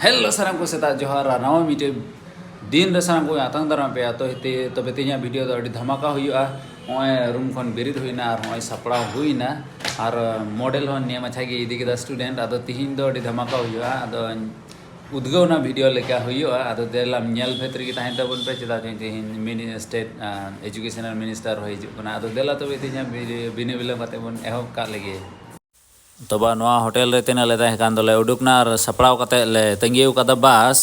Hello साराम को सेता जोहार नवा मिटे दिन रे साराम को आतंग दाराम पे तो हेते तबे तेजा वीडियो दो धमाका हुआ होय रूम खन बेरिद हुईना और होय सपड़ा हुईना और मॉडल हन नियम अच्छा के इदी के स्टूडेंट आदो तिहिन दो धमाका हुआ आदो उद्गवना वीडियो लेका हुआ आदो देलाम नेल भेतरी के ताहें तबन पे चदा तिहिन स्टेट एजुकेशनल मिनिस्टर हो हिजुकना आदो देला तबे तेजा बिने बिले बाते बन एहब का लगे तबा नवा होटल रे तेना ले ताहें कान दोले उडुकना और सपड़ाव कते ले तंगिउ कदा बस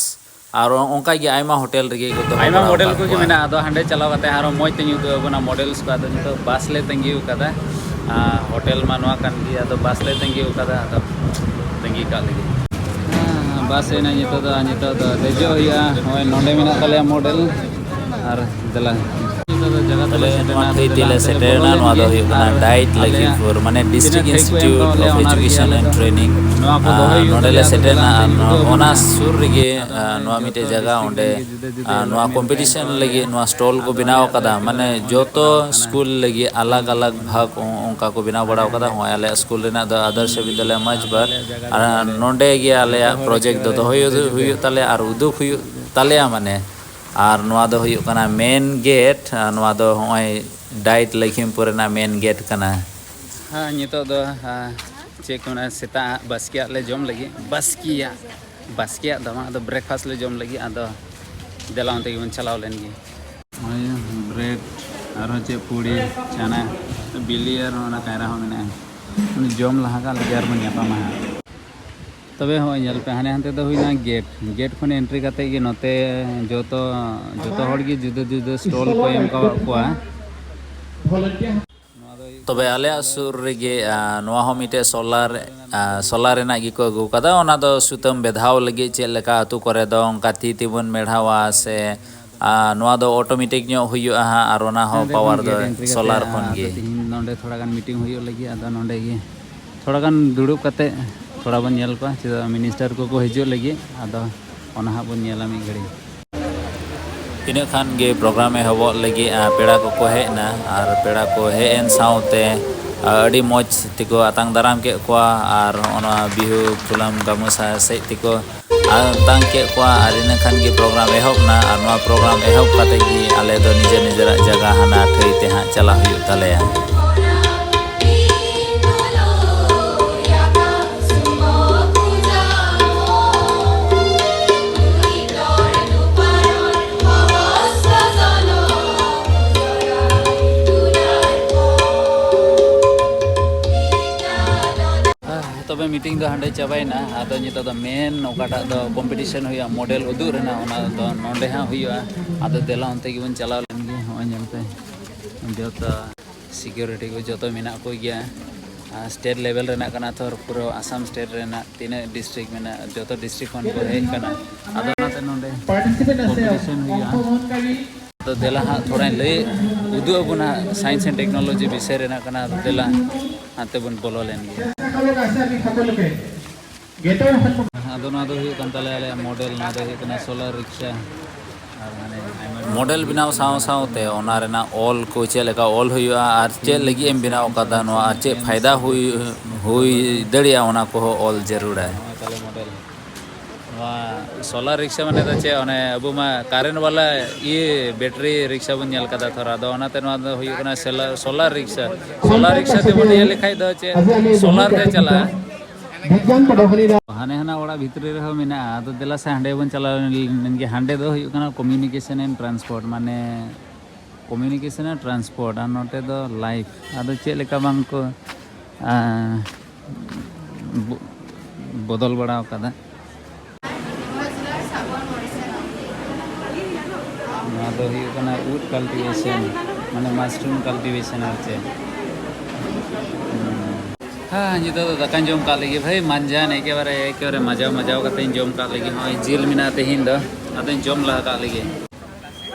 और ओंका गे आयमा होटल रे को तो आयमा मॉडल को मेना आदो हांडे चलाव कते हारो मोय तंगिउ तो बना मॉडल्स को आदो नितो बस ले तंगिउ कदा होटल मा नवा कान गे आदो बस ले तंगिउ कदा आदो तंगी का लगे बस एना नितो दो देजो हुआ होय नोंडे मेना तले मॉडल और दला डाइट लगी फॉर माने district institute of education and training नोडेले सेटेना ओना सुर रेगे नोआ मिटे जगह ओंडे नोआ कंपटीशन लगी नोआ स्टॉल को बनाव कदा माने जोतो स्कूल लगी अलग अलग भाग उनका को बनाव बड़ाव कदा हो आले स्कूल रेना द आदर्श विद्यालय मजबर नोंडे गे आले प्रोजेक्ट दो हुयो ताले और उदुक हुयो ताले माने और नोआ दो हुयो कना मेन गेट नोआ दो होय डाइट लखीमपुर ना मेन गेट कना हां नितो दो चेक कना सेता बसकिया ले जम लगी बसकिया दमा दो ब्रेकफास्ट ले जम लगी आदो देलाव ते बन चलाव लेन गे होय ब्रेड और चे पूड़ी चना बिली और ना कायरा हो मेना जम लहा का लगे और मन यापा मा तबे हो जल पे हाने हानते दो हुईना गेट खन एंट्री करते गे नते जोतो हड़ गे जुदा जुदा स्टॉल को एम का तबे आले सुर रेगे नोआ हो मिटे सोलार रेना गी को अगु कदा ओना दो सुतम बेधाव लगे चे लेका अतु करे दो ओंका ती तिबन मेढावा से नोआ दो ऑटोमेटिक न्यो हुयो हा और ओना हो पावर दो सोलार खन गे नोंडे थोड़ा गान मीटिंग हुयो लगी आदा नोंडे गे थोड़ा गान दुड़ुब कते थोड़ा बन नेल को चेदा मिनिस्टर को हिजु लगी आदो ओना हा बन नेला मी घड़ी इने खान गे प्रोग्राम हबो लगी पेड़ा को हेना और पेड़ा को हेन साउते अडी मौज तिको आतांग दाराम के को और ओना बिहु कुलम गामुसा से तिको आतांग के को और इने खान गे प्रोग्राम एहबना और नोआ प्रोग्राम एहब कते गी आले दो निजे जगह हाना ठईते हा चला हुयो तलेया तबे मीटिंग दो हांडे चाबायना आदो नितो दो मेन ओकाटा दो कंपटीशन हुआ मॉडल उदु रेना ओना दो नोंडे हा हुआ आदो देला ओनते गिबन चलाव लेनगे होय नेलते जोतो सिक्योरिटी को जोतो मेना को गया स्टेट लेवल रेना कना तो पूरा आसाम स्टेट रेना तीन डिस्ट्रिक्ट मेना जोतो डिस्ट्रिक्ट खन को हेज कना आदो नाते नोंडे कंपटीशन हुआ तो देला हा थोड़ा ले उदु अबुना साइंस एंड टेक्नोलॉजी विषय रेना कना देला हाते बन बोलो लेनगे आदो ना दो हुई कंताले आले मॉडल ना दो हुई सोलर रिक्शा मॉडल बिनाव साव सावते ओना रेना ऑल को चे लेका ऑल हुआ और चे लगी एम बिनाव कदा नो और चे फायदा हुई दड़िया ओना को ऑल जरूर है मॉडल सोलर रिक्शा माने तो चे ओने अबु मा कारेंट वाला ये बैटरी रिक्शा बन नेल कदा थोड़ा दो ओना ते नो दो हुई कना सोलर रिक्शा ते बन ये लिखाई दो चे सोलर ते चला हाने हाना ओड़ा भितरे रहो मेना तो देला से हांडे बन चला ननगे हांडे दो हुई कना कम्युनिकेशन एंड ट्रांसपोर्ट माने कम्युनिकेशन एंड ट्रांसपोर्ट और नोटे दो लाइफ आदो चे लेका बांग को बदल बड़ा कदा तो हुई कना उड कल्टीवेशन माने मशरूम कल्टीवेशन आचे हाँ नितो तो दकान जम का लगी भाई मानजान एकेबारे मजाव कते जम का लगी होय जिल मिना तेहिन दो आते जम लहा का लगी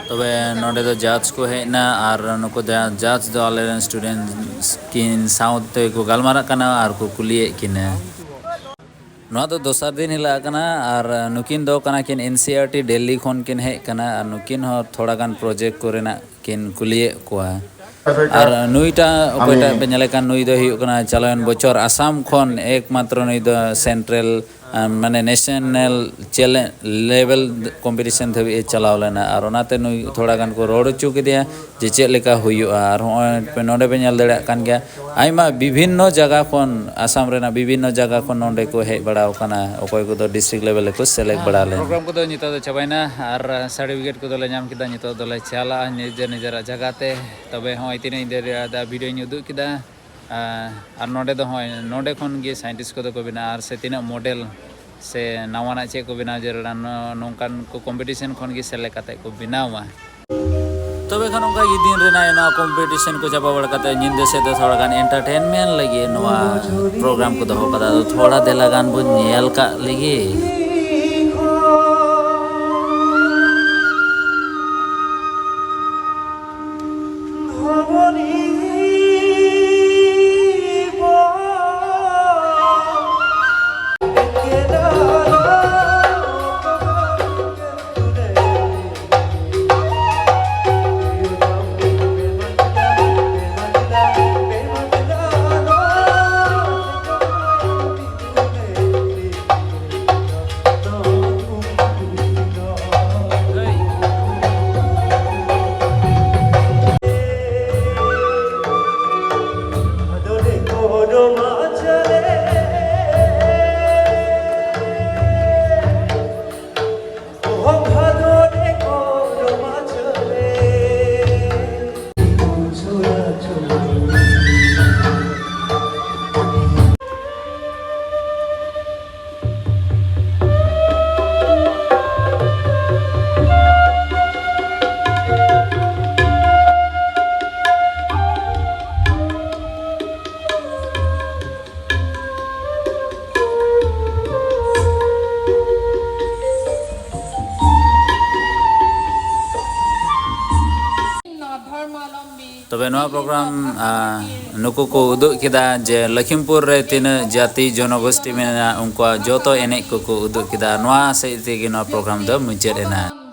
तबे नोडे दो जज को हेना और नको जज दो आले स्टूडेंट्स किन साउथ को गलमारा कना और को कुलिए किने नोआ दो दोसर दिन हिला कना और नुकिन दो कना किन एनसीईआरटी दिल्ली खन किन हे कना और नुकिन हो थोड़ा गान प्रोजेक्ट को रेना किन कुलिए कोआ और नुईटा ओकटा पे नेले कान नुई दो हुई कना चलन बचर आसाम खन एकमात्र नुई दो सेंट्रल माने national challenge level competition Dhabi चलाव लेना और ओनाते नुई थोड़ा गान को रोड चु केदिया जे चेक लेका हुयुआ और होय नोडे पे नेल दड़े कान गया आइमा विभिन्न जगह खन आसाम रेना विभिन्न जगह खन नोडे को हेज बड़ाव काना अकोय को दो डिस्ट्रिक्ट लेवल को सेलेक्ट बड़ा ले प्रोग्राम को दो नितो दो चबाइना और सर्टिफिकेट को दो ले नाम किदा नितो दो ले चला निजे निजरा जगह ते तबे होय तिने देर दा वीडियो नुदु किदा और नोडे दो होय नोडे खन गे साइंटिस्ट को दो को बिना और से तिना मॉडल से नवाना चे को बिना जरा नौकान को कंपटीशन खन गे सेलेक्ट काते को बिनावा तबे खान उनका ये दिन रेना ना कंपटीशन को जब बड़ काते निंदे से तो थोड़ा गान एंटरटेनमेंट लगे नवा प्रोग्राम को दो कदा तो थोड़ा देला गान बो नेल का लगे तबे नवा प्रोग्राम नुकु को उदुग किदा जे लखीमपुर रे तीन जाति जनगोष्ठी में उनका जोतो एने को उदुग किदा नवा से नवा प्रोग्राम दो मुचाद एना।